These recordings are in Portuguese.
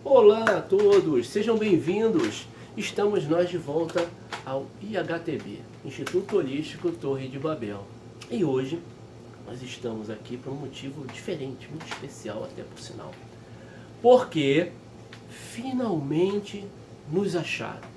Olá a todos, sejam bem-vindos. Estamos nós de volta ao IHTB, Instituto Holístico Torre de Babel. E hoje nós estamos aqui por um motivo diferente, muito especial até por sinal. Porque finalmente nos acharam.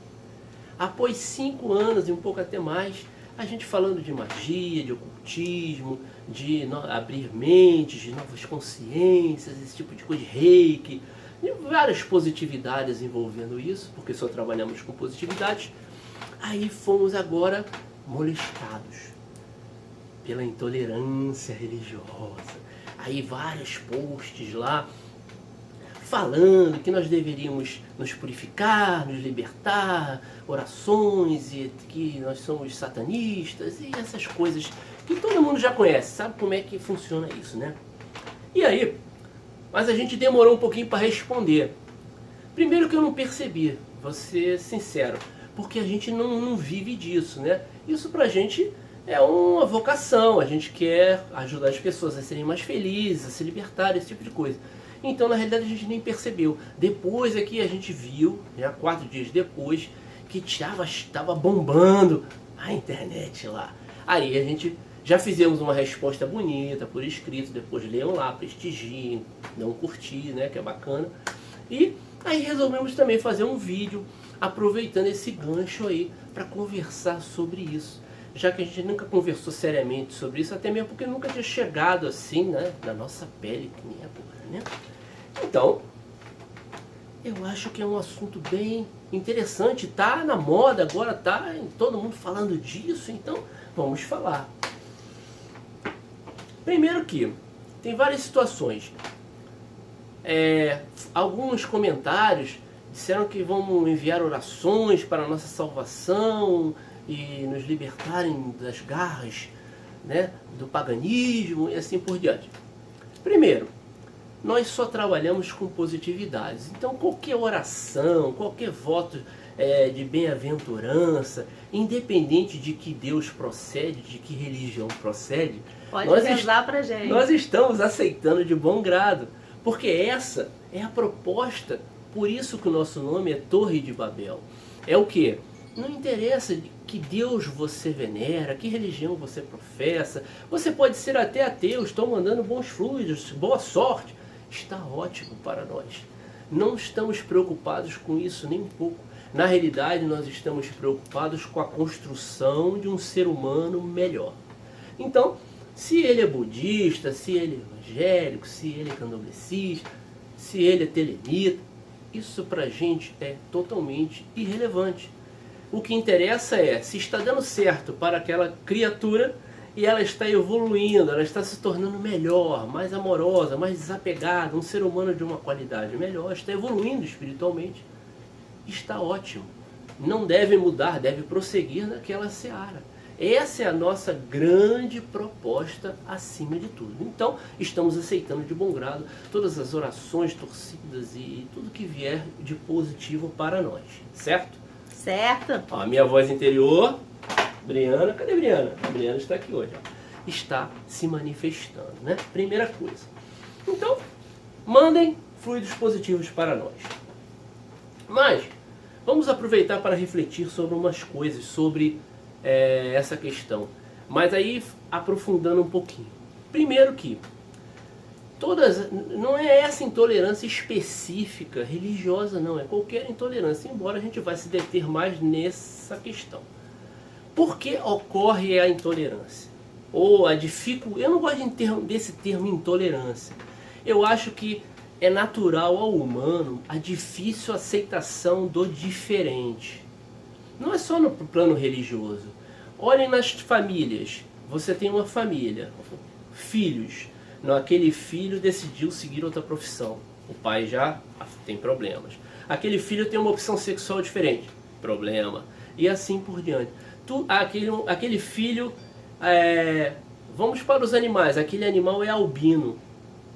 Após 5 anos e um pouco até mais, a gente falando de magia, de ocultismo, de abrir mentes, de novas consciências, esse tipo de coisa, de reiki, de várias positividades envolvendo isso, porque só trabalhamos com positividades. Aí fomos agora molestados pela intolerância religiosa. Aí vários posts lá falando que nós deveríamos nos purificar, nos libertar, orações, e que nós somos satanistas e essas coisas que todo mundo já conhece, sabe como é que funciona isso, né? E aí, mas a gente demorou um pouquinho para responder. Primeiro que eu não percebi, vou ser sincero, porque a gente não vive disso, né? Isso pra gente é uma vocação, a gente quer ajudar as pessoas a serem mais felizes, a se libertarem, esse tipo de coisa. Então, na realidade, a gente nem percebeu. Depois é que a gente viu, já 4 dias depois, que estava bombando a internet lá. Aí a gente já fizemos uma resposta bonita por escrito, depois leiam lá, prestigiem, dão um curtir, né, que é bacana. E aí resolvemos também fazer um vídeo aproveitando esse gancho aí para conversar sobre isso. Já que a gente nunca conversou seriamente sobre isso, até mesmo porque nunca tinha chegado assim, né, na nossa pele, que nem agora, né? Então, eu acho que é um assunto bem interessante, tá na moda agora, tá todo mundo falando disso, então vamos falar. Primeiro que tem várias situações. Alguns comentários disseram que vão enviar orações para a nossa salvação e nos libertarem das garras, né, do paganismo e assim por diante. Primeiro, nós só trabalhamos com positividades. Então qualquer oração, qualquer voto de bem-aventurança, independente de que Deus procede, de que religião procede, pode rezar pra gente. Nós estamos aceitando de bom grado. Porque essa é a proposta, por isso que o nosso nome é Torre de Babel. É o quê? Não interessa que Deus você venera, que religião você professa. Você pode ser até ateu, estou mandando bons fluidos, boa sorte. Está ótimo para nós. Não estamos preocupados com isso nem um pouco. Na realidade, nós estamos preocupados com a construção de um ser humano melhor. Então, se ele é budista, se ele é evangélico, se ele é candomblessista, se ele é telemita, isso para a gente é totalmente irrelevante. O que interessa é se está dando certo para aquela criatura e ela está evoluindo, ela está se tornando melhor, mais amorosa, mais desapegada, um ser humano de uma qualidade melhor, está evoluindo espiritualmente. Está ótimo. Não deve mudar, deve prosseguir naquela seara. Essa é a nossa grande proposta acima de tudo. Então, estamos aceitando de bom grado todas as orações, torcidas e tudo que vier de positivo para nós, certo? Certo. Ó, a minha voz interior, Briana, cadê a Briana? A Briana está aqui hoje, ó. Está se manifestando, né? Primeira coisa. Então, mandem fluidos positivos para nós. Mas, vamos aproveitar para refletir sobre umas coisas, sobre essa questão. Mas aí, aprofundando um pouquinho. Primeiro que, não é essa intolerância específica, religiosa não, é qualquer intolerância, embora a gente vai se deter mais nessa questão. Por que ocorre a intolerância? Ou a dificuldade, eu não gosto desse termo intolerância. Eu acho que é natural ao humano a difícil aceitação do diferente. Não é só no plano religioso. Olhem nas famílias. Você tem uma família, filhos. Aquele filho decidiu seguir outra profissão. O pai já tem problemas. Aquele filho tem uma opção sexual diferente. Problema. E assim por diante. Aquele filho... vamos para os animais. Aquele animal é albino.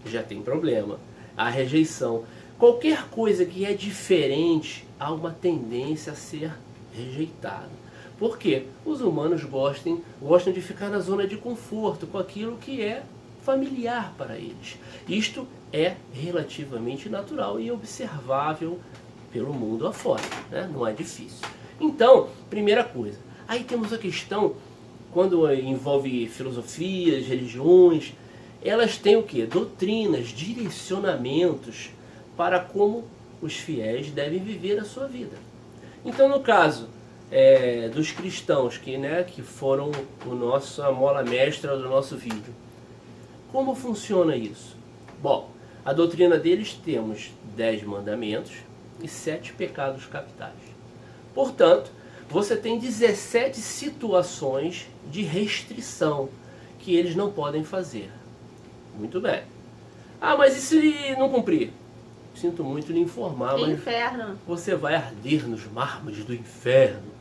Já tem problema. A rejeição. Qualquer coisa que é diferente, há uma tendência a ser rejeitado. Por quê? Os humanos gostam de ficar na zona de conforto com aquilo que é familiar para eles. Isto é relativamente natural e observável pelo mundo afora, né? Não é difícil. Então, primeira coisa, aí temos a questão, quando envolve filosofias, religiões, elas têm o quê? Doutrinas, direcionamentos para como os fiéis devem viver a sua vida. Então, no caso dos cristãos, que foram a mola mestra do nosso vídeo, como funciona isso? Bom, a doutrina deles temos 10 mandamentos e 7 pecados capitais. Portanto, você tem 17 situações de restrição que eles não podem fazer. Muito bem. Ah, mas e se não cumprir? Sinto muito lhe informar, mas Inferno. você vai arder nos mármores do inferno.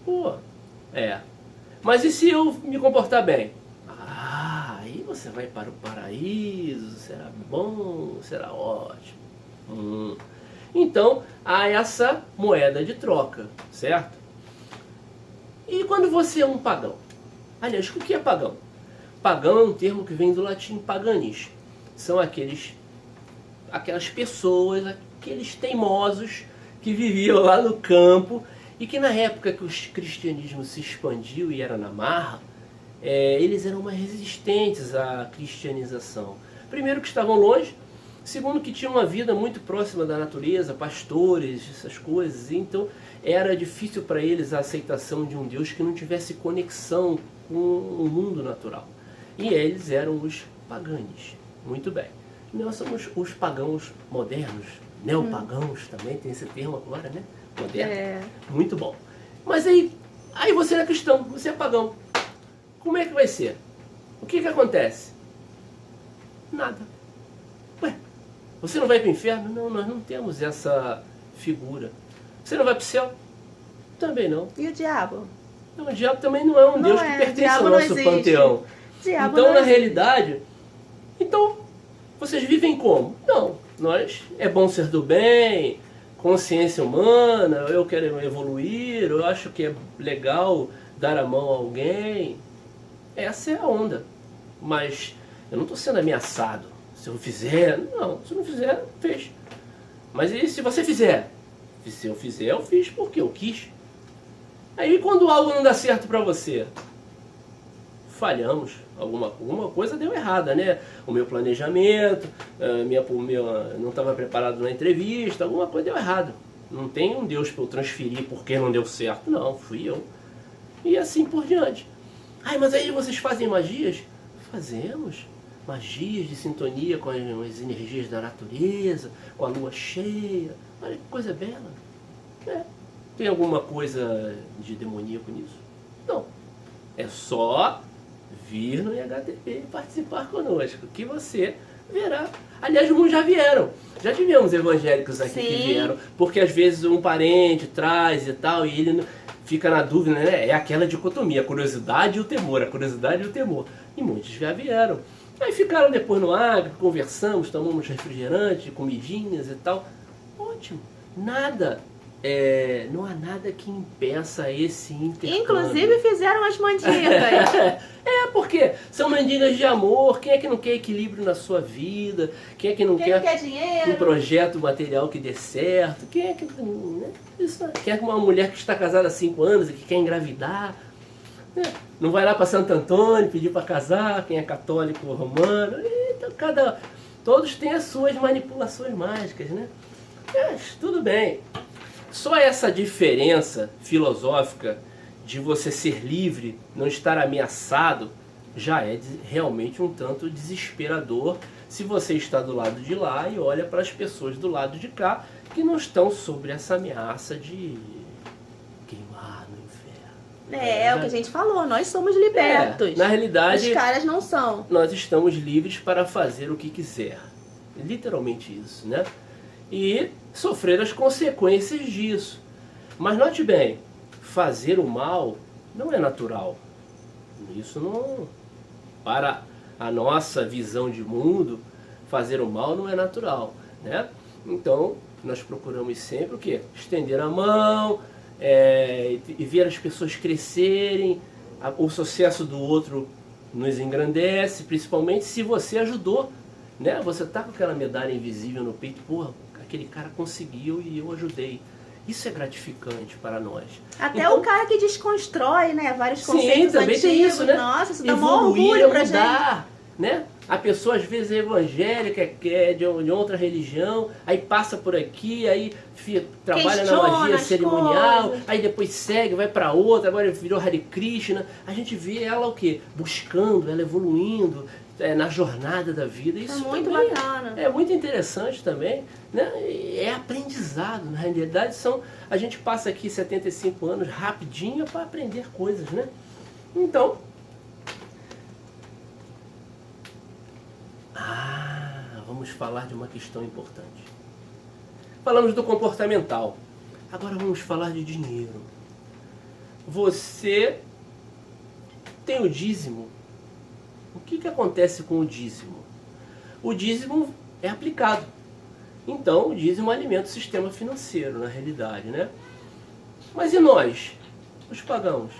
Pô, Mas e se eu me comportar bem? Ah, aí você vai para o paraíso, será bom, será ótimo. Então, há essa moeda de troca, certo? E quando você é um pagão? Aliás, o que é pagão? Pagão é um termo que vem do latim paganis. São aquelas pessoas, aqueles teimosos que viviam lá no campo e que na época que o cristianismo se expandiu e era na marra, eles eram mais resistentes à cristianização. Primeiro que estavam longe, segundo que tinham uma vida muito próxima da natureza, pastores, essas coisas, então era difícil para eles a aceitação de um Deus que não tivesse conexão com o mundo natural. E eles eram os paganes. Muito bem. Nós somos os pagãos modernos, neopagãos também, tem esse termo agora, né? Moderno. Muito bom. Mas aí você é cristão, você é pagão. Como é que vai ser? O que acontece? Nada. Ué, você não vai para o inferno? Não, nós não temos essa figura. Você não vai para o céu? Também não. E o diabo? Não, o diabo também não é um Deus que pertence ao nosso panteão. Então, na realidade, vocês vivem como? Não, é bom ser do bem, consciência humana, eu quero evoluir, eu acho que é legal dar a mão a alguém. Essa é a onda. Mas eu não estou sendo ameaçado. Se eu fizer, não, se eu não fizer, fez. Mas e se você fizer? Se eu fizer, eu fiz porque eu quis. Aí quando algo não dá certo para você, falhamos, alguma coisa deu errada, né? O meu planejamento, não estava preparado na entrevista, alguma coisa deu errado. Não tem um Deus para eu transferir porque não deu certo, não, fui eu. E assim por diante. Ai, mas aí vocês fazem magias? Fazemos. Magias de sintonia com as energias da natureza, com a lua cheia. Olha que coisa bela. Tem alguma coisa de demoníaco nisso? Não. É só vir no IHTP e participar conosco, que você verá. Aliás, muitos já vieram. Já tivemos evangélicos aqui que vieram, porque às vezes um parente traz e tal, e ele fica na dúvida, né? É aquela dicotomia, a curiosidade e o temor, a curiosidade e o temor. E muitos já vieram. Aí ficaram depois no agro, conversamos, tomamos refrigerante, comidinhas e tal. Ótimo. Não há nada que impeça esse intercâmbio. Inclusive fizeram as mandingas. Porque são mandingas de amor. Quem é que não quer equilíbrio na sua vida? Quem é que não quer dinheiro? Um projeto material que dê certo? Quem é que quer uma mulher que está casada há 5 anos e que quer engravidar? Não vai lá para Santo Antônio pedir para casar, quem é católico ou romano. Então, todos têm as suas manipulações mágicas, né? Tudo bem. Só essa diferença filosófica de você ser livre, não estar ameaçado, já é realmente um tanto desesperador se você está do lado de lá e olha para as pessoas do lado de cá que não estão sob essa ameaça de queimar no inferno. É o que a gente falou, nós somos libertos. Na realidade, os caras não são. Nós estamos livres para fazer o que quiser. Literalmente isso, né? E sofrer as consequências disso. Mas note bem, fazer o mal não é natural. Isso não... Para a nossa visão de mundo, fazer o mal não é natural, né? Então, nós procuramos sempre o quê? Estender a mão, e ver as pessoas crescerem, o sucesso do outro nos engrandece, principalmente se você ajudou, né? Você tá com aquela medalha invisível no peito, porra, aquele cara conseguiu e eu ajudei. Isso é gratificante para nós. Até então, o cara que desconstrói, né, vários sim, conceitos também antigos. tem isso, né? Nossa, isso dá maior evoluir, orgulho pra gente. mudar, né? A pessoa às vezes é evangélica, que é de outra religião, aí passa por aqui, aí trabalha na Questiona magia as cerimonial, coisas. aí depois segue, vai para outra, agora virou Hare Krishna. A gente vê ela o quê? Buscando, ela evoluindo na jornada da vida. Isso É muito também bacana. é muito interessante também, né? É aprendizado, na realidade a gente passa aqui 75 anos rapidinho para aprender coisas, né? Então, vamos falar de uma questão importante. Falamos do comportamental. Agora vamos falar de dinheiro. Você tem o dízimo. O que acontece com o dízimo? O dízimo é aplicado. Então, o dízimo alimenta o sistema financeiro, na realidade, né? Mas e nós, os pagãos?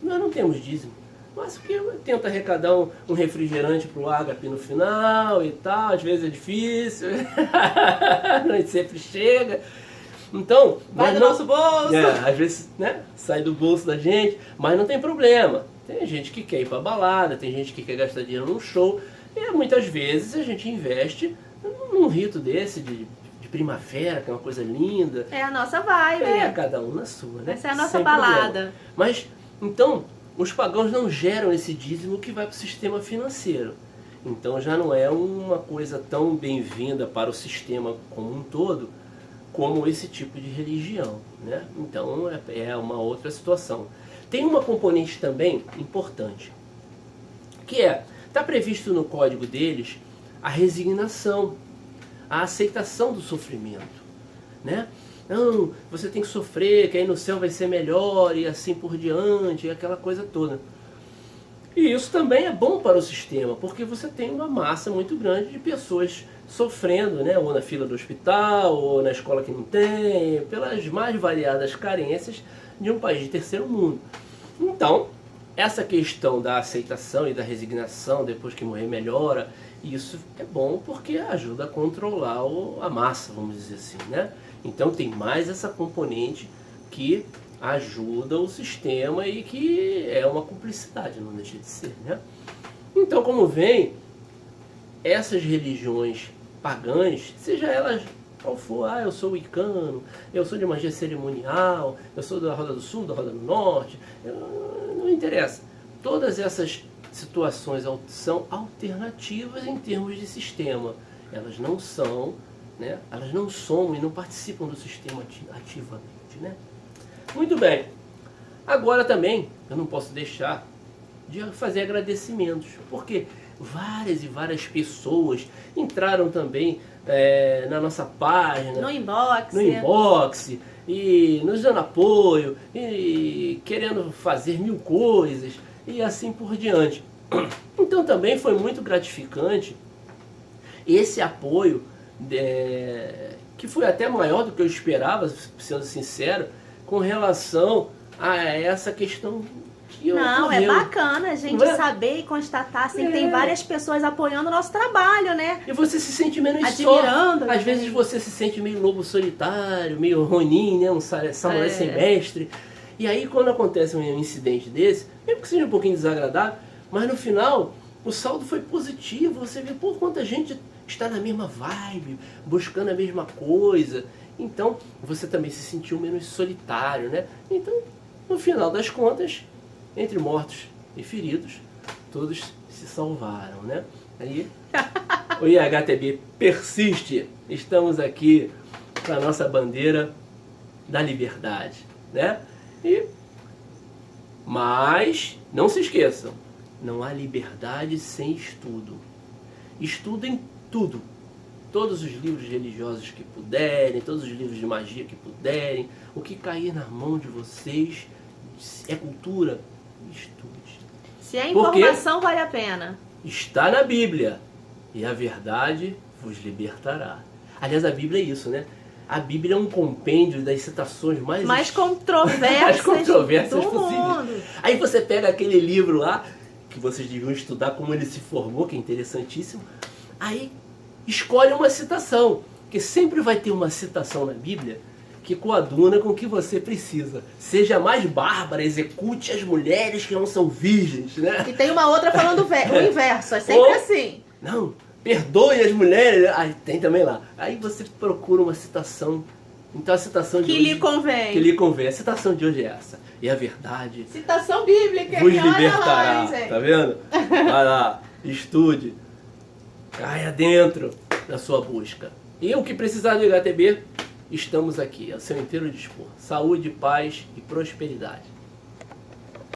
Nós não temos dízimo. Mas o que tenta arrecadar um refrigerante para o ágape no final e tal, às vezes é difícil, não sempre chega. Então, vai do nosso bolso. Às vezes, né, sai do bolso da gente, mas não tem problema. Tem gente que quer ir para balada, tem gente que quer gastar dinheiro num show, e muitas vezes a gente investe num rito desse de primavera, que é uma coisa linda. É a nossa vibe. Cada um na sua, né? Essa é a nossa Sem balada. problema. Mas, então, os pagãos não geram esse dízimo que vai para o sistema financeiro. Então já não é uma coisa tão bem-vinda para o sistema como um todo, como esse tipo de religião, né? Então é uma outra situação. Tem uma componente também importante, que está previsto no código deles a resignação, a aceitação do sofrimento, né? Não, você tem que sofrer, que aí no céu vai ser melhor e assim por diante, e aquela coisa toda. E isso também é bom para o sistema, porque você tem uma massa muito grande de pessoas sofrendo, né? Ou na fila do hospital, ou na escola que não tem, pelas mais variadas carências de um país de terceiro mundo. Então, essa questão da aceitação e da resignação, depois que morrer melhora, isso é bom porque ajuda a controlar a massa, vamos dizer assim, né? Então tem mais essa componente que ajuda o sistema e que é uma cumplicidade, não deixa de ser, né? Então, como vem, essas religiões pagãs, seja elas qual for, eu sou wicano, eu sou de magia cerimonial, eu sou da Roda do Sul, da Roda do Norte, não interessa. Todas essas situações são alternativas em termos de sistema. Elas não são, né? Elas não somam e não participam do sistema ativamente, né? Muito bem. Agora também, eu não posso deixar de fazer agradecimentos, porque várias e várias pessoas entraram também na nossa página, no inbox, e nos dando apoio, e querendo fazer mil coisas, e assim por diante. Então também foi muito gratificante esse apoio, que foi até maior do que eu esperava, sendo sincero, com relação a essa questão que Não, é bacana a gente é? saber e constatar assim, que tem várias pessoas apoiando o nosso trabalho, né? E você se sente menos admirando, só. Às vezes você se sente meio lobo solitário, meio Ronin, né? Um samurai sem mestre. E aí quando acontece um incidente desse, mesmo que seja um pouquinho desagradável, mas no final o saldo foi positivo. Você vê, pô, quanta gente está na mesma vibe, buscando a mesma coisa. Então você também se sentiu menos solitário, né? Então, no final das contas, entre mortos e feridos, todos se salvaram, né? Aí o IHTB persiste. Estamos aqui com a nossa bandeira da liberdade, né? Mas não se esqueçam, não há liberdade sem estudo. Estudem tudo. Todos os livros religiosos que puderem, todos os livros de magia que puderem, o que cair na mão de vocês é cultura, estude. Se a informação vale a pena. Está na Bíblia, e a verdade vos libertará. Aliás, a Bíblia é isso, né? A Bíblia é um compêndio das citações mais controversas, possíveis. mundo. Aí você pega aquele livro lá, que vocês deviam estudar como ele se formou, que é interessantíssimo. Aí escolhe uma citação, porque sempre vai ter uma citação na Bíblia que coaduna com o que você precisa. Seja mais bárbara, execute as mulheres que não são virgens, né? E tem uma outra falando o inverso, é sempre assim. Não, perdoe as mulheres. Aí tem também lá. Aí você procura uma citação. Então a citação de Que hoje, lhe convém. que lhe convém. A citação de hoje é essa. E a verdade Citação bíblica, vos hein? Olha libertará. lá, hein, gente? Tá vendo? Vai lá, estude. Caia dentro da sua busca. E o que precisar do IHTB, estamos aqui, ao seu inteiro dispor. Saúde, paz e prosperidade.